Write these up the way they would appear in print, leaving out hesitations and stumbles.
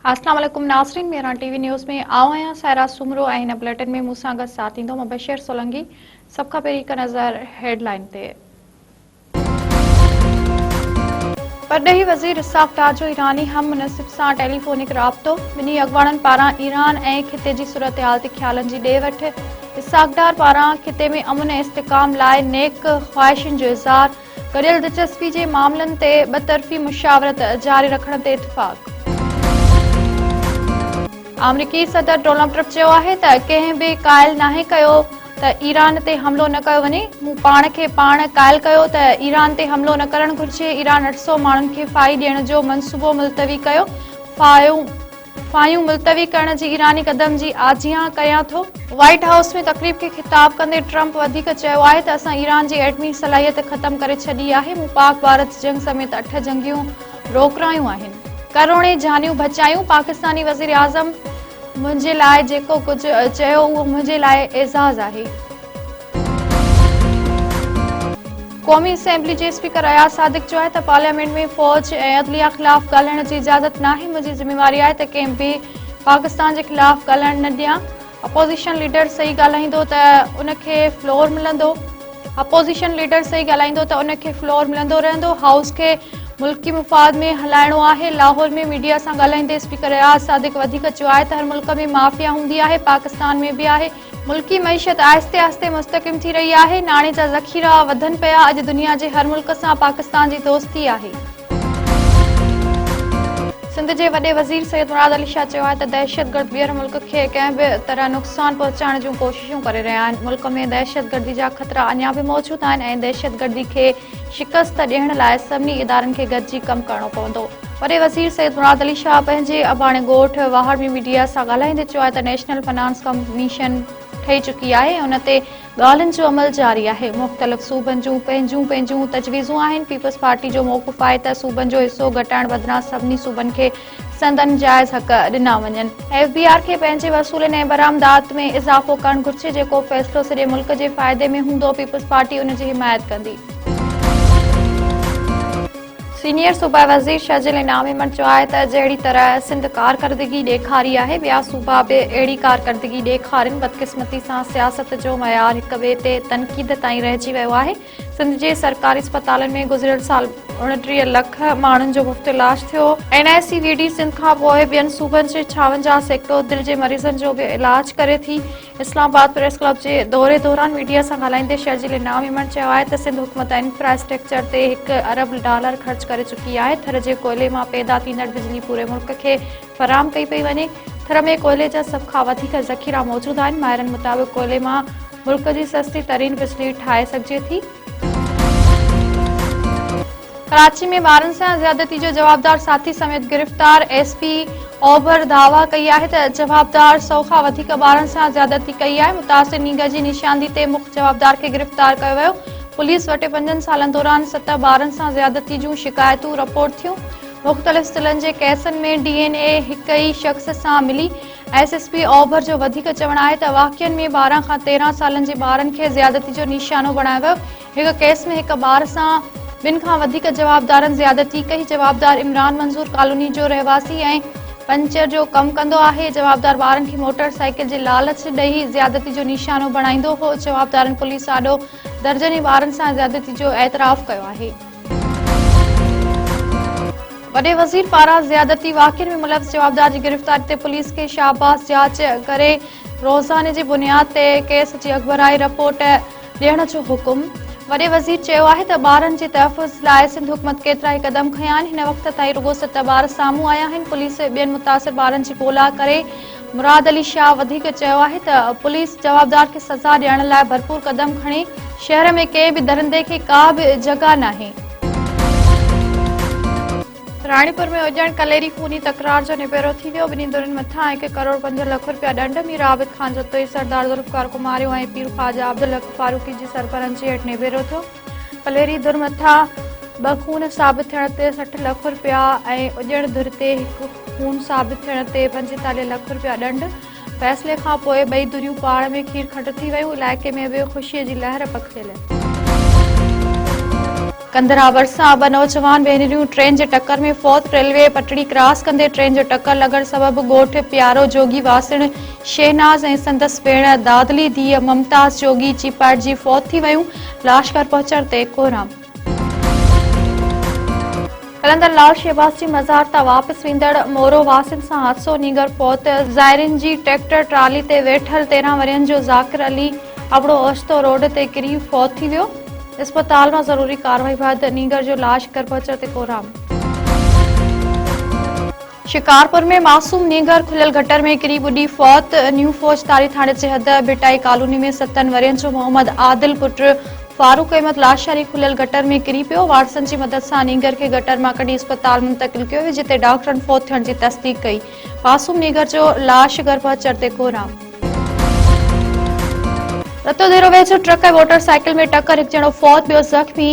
अस्सलाम वालेकुम नाज़रीन, मेरा टीवी न्यूज़ में आओ आहियां सायरा सुमरो ऐं हिन बुलेटिन में मूंसां गॾु साथ ईंदो मुबशर सोलंकी। सभ खां पहिरीं हिकु नज़र हेडलाइन ते। परॾेही वज़ीर इसाक़ डार जो ईरानी हम मुनसिब सां टेलीफोनिक राब्तो। ॿिन्ही अॻुवाणनि पारां ईरान ऐं खिते जी सूरतहाल ते ख़्यालनि जी ॾे वठि। इसाक़ डार पारां खिते में अमन ऐं इस्तिकाम लाइ नेक ख़्वाहिशुनि जो इज़हार। गॾियल दिलचस्पी जे मामलनि ते ॿतरफ़ी मुशावरत जारी रखण ते इत्तिफ़ाक़। अमरीकी सदर डोनाल्ड ट्रम्प चयो आहे त कंहिं बि क़ाइल नाहे कयो त ईरान ते हमलो न कयो वञे। मूं पाण खे पाण क़ाइल कयो त ईरान ते हमलो न करणु घुर्जे। ईरान 800 माण्हुनि खे फाही ॾियण जो मंसूबो मुलतवी कयो। फायूं मुलतवी करण जी ईरानी क़दम जी आजियां कयां थो। व्हाइट हाउस में तक़रीब खे ख़िताब कंदे ट्रम्प वधीक चयो आहे त असां ईरान जी एटमी सलाहियत ख़तम करे छॾी आहे। मूं पाक भारत जंग समेत 8 जंगियूं रोकरायूं आहिनि। करोड़े जानियूं बचायूं। पाकिस्तानी वज़ीर आज़म मुंहिंजे लाइ जेको कुझु चयो उहो मुंहिंजे लाइ एज़ाज़ आहे। क़ौमी असेंबली जे स्पीकर अयाज सादिक चयो आहे त पार्लियामेंट में फ़ौज ऐं अदलिया ख़िलाफ़ ॻाल्हाइण जी इजाज़त नाहे। मुंहिंजी ज़िम्मेवारी आहे त कंहिं बि पाकिस्तान जे ख़िलाफ़ ॻाल्हाइण न ॾियां। अपोज़िशन लीडर सही ॻाल्हाईंदो त उनखे फ्लोर मिलंदो। उनखे फ्लोर मिलंदो रहंदो। हाउस खे मुल्की मुफ़ाद में हलाइणो आहे। लाहौर में मीडिया सां ॻाल्हाईंदे स्पीकर अयाज सादिक वधीक चयो आहे त हर मुल्क में माफ़िया हूंदी आहे, पाकिस्तान में बि आहे। मुल्की मईशत आहिस्ते आहिस्ते मुस्तक़िम थी रही आहे। नाणे जा ज़ख़ीरा वधनि पिया। अॼु दुनिया जे हर मुल्क सां पाकिस्तान जी दोस्ती आहे। सिंध जे वॾे वज़ीर सैयद मुराद अली शाह चयो आहे त दहशतगर्द ॿीहर मुल्क खे कंहिं बि तरह नुक़सान पहुचाइण जूं कोशिशूं करे रहिया आहिनि। मुल्क में दहशतगर्दी जा ख़तरा अञा बि मौजूदु आहिनि ऐं दहशतगर्दी खे शिकस्त ॾियण लाइ सभिनी इदारनि खे गॾिजी कमु करणो पवंदो। वॾे वज़ीर सैयद मुराद अली शाह पंहिंजे अबाणे ॻोठ वाहड़ में मीडिया सां ॻाल्हाईंदे चयो आहे त नेशनल फाइनेंस कमीशन ठही चुकी आहे ऐं उन ते ॻाल्हियुनि जो अमल जारी आहे। मुख़्तलिफ़ सूबनि जूं पंहिंजूं तजवीज़ूं आहिनि। पीपल्स पार्टी जो मौक़िफ़ आहे त सूबनि जो हिसो घटाइण बदिरां सभिनी सूबनि खे संदन जाइज़ हक़ ॾिना वञनि। FBI खे पंहिंजे वसूलनि ऐं बरामदात में इज़ाफ़ो करणु घुर्जे। जेको फ़ैसिलो सॼे मुल्क जे फ़ाइदे में हूंदो, पीपल्स पार्टी उन जी हिमायत कंदी। सीनियर सूबाई वज़ीर शहजिल इनाम अहमद चयो आहे त जहिड़ी तरह सिंध कारकर्दगी ॾेखारी आहे, ॿिया सूबा बि अहिड़ी कारकर्दगी ॾेखारीनि। बदकिस्मती सां सियासत जो मयार हिक ॿिए ते तनक़ीद ताईं रहिजी वियो आहे। सिंध जे सरकारी अस्पतालनि में गुज़िरियल साल 29 लख माण्हुनि जो मुफ़्त इलाज थियो। NICVD सिंध खां पोइ ॿियनि सूबनि जे 56 सैकड़ो दिलि जे मरीज़नि जो बि इलाज करे थी। इस्लामाबाद प्रेस क्लब जे दौरे दौरान मीडिया सां ॻाल्हाईंदे शहजिल इनाम अहमद चयो आहे त सिंध हुकूमत इंफ्रास्ट्रक्चर ते $1 अरब ख़र्च करे चुकी आहे। थर जे कोयले मां पैदा थींदड़ बिजली पूरे मुल्क खे फराहम कई पई वञे। थर में कोयले जा सभ खां वधीक ज़ख़ीरा मौजूदु आहिनि। माहिरनि मुताबिक़ कोयले मां मुल्क जी सस्ती तरीन बिजली ठाहे सघिजे थी। कराची में ॿारनि सां ज़्यादती जो जवाबदार साथी समेत गिरफ़्तार। SP ओभर दावा कई आहे त जवाबदार 100 खां वधीक ॿारनि सां ज़्यादती कई आहे। मुतासिर नींग जी निशानदी ते मुख्य जवाबदार खे गिरफ़्तार कयो वियो। पुलिस वटि 5 सालनि दौरान 7 ॿारनि सां ज़्यादती जूं शिकायतूं रिपोर्ट थियूं। मुख़्तलिफ़ ज़िलनि जे केसनि में DNA हिक ई शख़्स सां मिली। SSP ओभर जो वधीक चवणु आहे त वाक़िअनि में 12 खां 13 सालनि जे ॿारनि खे ज़्यादती जो निशानो बणायो वियो। हिक केस में हिक ॿार सां 2 खां वधीक जवाबदारनि ज़्यादती कई। जवाबदार इमरान मंज़ूर कॉलोनी जो रहवासी ऐं पंचर जो कमु कंदो आहे। जवाबदार ॿारनि खे मोटर साइकिल जे लालच ॾेई ज़्यादती जो निशानो बणाईंदो हो। जवाबदारनि पुलिस आॾो दर्जनी ॿारनि सां ज़्यादती जो एतराफ़ कयो आहे। वॾे वज़ीर पारां ज़्यादती वाक़िअनि में मुलविस जवाबदार जी गिरफ़्तारी ते पुलिस खे शाहबाज़ जांच करे रोज़ाने जी बुनियाद ते केस जी अॻुवाराई रिपोर्ट ॾियण जो हुकुम। वॾे वज़ीर चयो आहे त ॿारनि जे तहफ़ुज़ लाइ सिंध हुकूमत केतिरा ई क़दम खयां आहिनि। हिन वक़्त ताईं रुगो 7 ॿार साम्हूं आया आहिनि। पुलिस ॿियनि मुतासिर ॿारनि जी ॻोल्हा करे। मुराद अली शाह वधीक चयो आहे त पुलिस जवाबदार खे सज़ा ॾियण लाइ भरपूर क़दम खणे। शहर में कंहिं बि दरिंदे खे का बि जॻह नाहे। राणीपुर में उजण कलेरी खूनी तकरार जो निबेरो थी वियो। ॿिन्ही धुरनि मथां $1 करोड़ 5 लख रुपया ॾंड। मीर आबिद खान जो तोई सरदार ज़ुल्फ़िकार को मारियो ऐं पीर ख़्वाजा अब्दुल हक फारूकी जी सरपरस्ती हेठि निबेरो थियो। कलेरी धुर मथां 2 खून साबित थियण ते 60 लख रुपया ऐं उजण धुर ते 1 खून साबित थियण ते 45 लख रुपया ॾंड। फ़ैसिले खां पोइ ॿई धुरियूं पाण में खीर खट थी वियूं। इलाइक़े में बि ख़ुशीअ जी लहर पखियल। कंदरा भरिसां 2 नौजवान भेनरियूं ट्रेन जे टक्कर में फौत। रेलवे पटड़ी क्रॉस कंदे ट्रेन जो टक्कर लॻण सबबि ॻोठ प्यारो जोगी वासिण शहनाज़ ऐं संदसि भेण दादली धीअ ममताज़ जोगी चीपाइजी फौत थी वयूं। लाश घर पहुचण ते कोराम। कलंदर लाल शहबाज जी मज़ार तां वापसि वेंदड़ मोरो वासिन सां हादसो। नीगर फौत। ज़ाइरिन जी ट्रैक्टर ट्राली ते वेठल 13 वरियनि जो ज़ाकिर अली अबड़ो ओचितो रोड ते किरी फौत थी वियो। अस्पताल में जरूरी कार्रवाई बाद नीगर जो लाश घर पहुचण ते कोराम। शिकारपुर में मासूम नीगर खुलियल गटर में किरी बुडी फौत। न्यू फौजदारी थाने जे हद बिटाई कॉलोनी में 7 वरियनि जो मोहम्मद आदिल पुट फारूक अहमद लाशारी खुलियल गटर में किरी पियो। वाटसन जी मदद सां नीगर के गटर में कढी अस्पताल मुंतकिल कियो वियो, जिते डॉक्टरनि फौत थियण जी तस्दीक कई। मासूम नीगर जो लाश घर पहुचण ते कोराम। रतोदेरो वेझो ट्रक ऐं मोटरसाइकिल में टक्कर, हिकु ॼणो फौत, ॿियो ज़ख़्मी।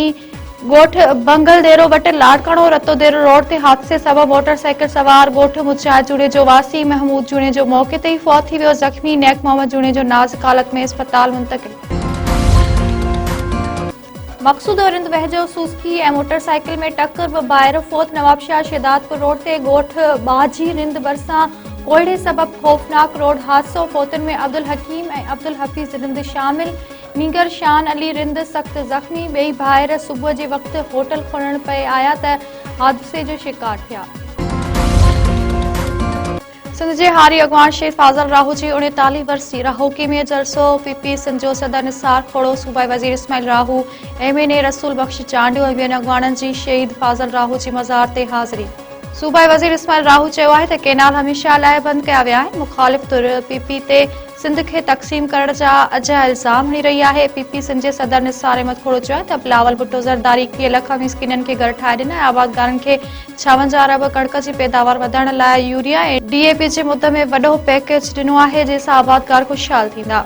ॻोठ बंगलदेरो वटि लाड़काणो रतोदेरो रोड ते हादसे सबबि मोटरसाइकिल सवार ॻोठ मुछाए जूणे जो वासी महमूद जूणे जो मौके ते ही फौत थी वियो। ज़ख़्मी नेक मोहम्मद जूणे जो नाज़ुक हालत में अस्पताल मुंतकिल। मक़सूद और रिंद वेझो सुज़ुकी ऐं मोटरसाइकिल में टक्कर, ॿ फौत। नवाबशाह शेदातपुर रोड ते ॻोठ बाजी रिंद भरिसां कोड़े सबबि खौफनाक रोड हादसो। फौतन में अब्दुल हकीम ऐं अब्दुल हफीज़ रिंद शामिल। नीगर शान अली रिंद सख्त ज़ख़्मी। ॿई भाइर सुबुह जे वक़्तु होटल खोलण पे आया त हादसे जो शिकार थिया। सिंध जे हारी अॻवान शेख फाज़ल राहू जी 39 वर्सी राहूकी में जलसो। पीपी सिंध जो सदर निसार खोड़ो, सूबाई वज़ीर इस्माइल राहू, MNA रसूल बख्श चांडियो ऐं ॿियनि अॻवाननि जी शहीद फाज़ल राहू जी मज़ार ते हाज़िरी। सूबाई वज़ीर इस्माइल राहू चयो आहे त केनाल हमेशह लाइ बंदि कया विया आहिनि। मुखालिफ़ धुर PP ते सिंध खे तक़सीम करण जा अॼा इल्ज़ाम हणी रही आहे। PP सिंध जे सदर निसार अहमद खोड़ो चयो आहे त बिलावल भुट्टो ज़रदारी 21 लख मिस्किननि खे घर ठाहे ॾिना। आबादगारनि खे 56 अरब कणक जी पैदावार वधाइण लाइ यूरिया ऐं DAP जे मुद में वॾो पैकेज ॾिनो आहे, जंहिंसां आबादगार ख़ुशहाल थींदा।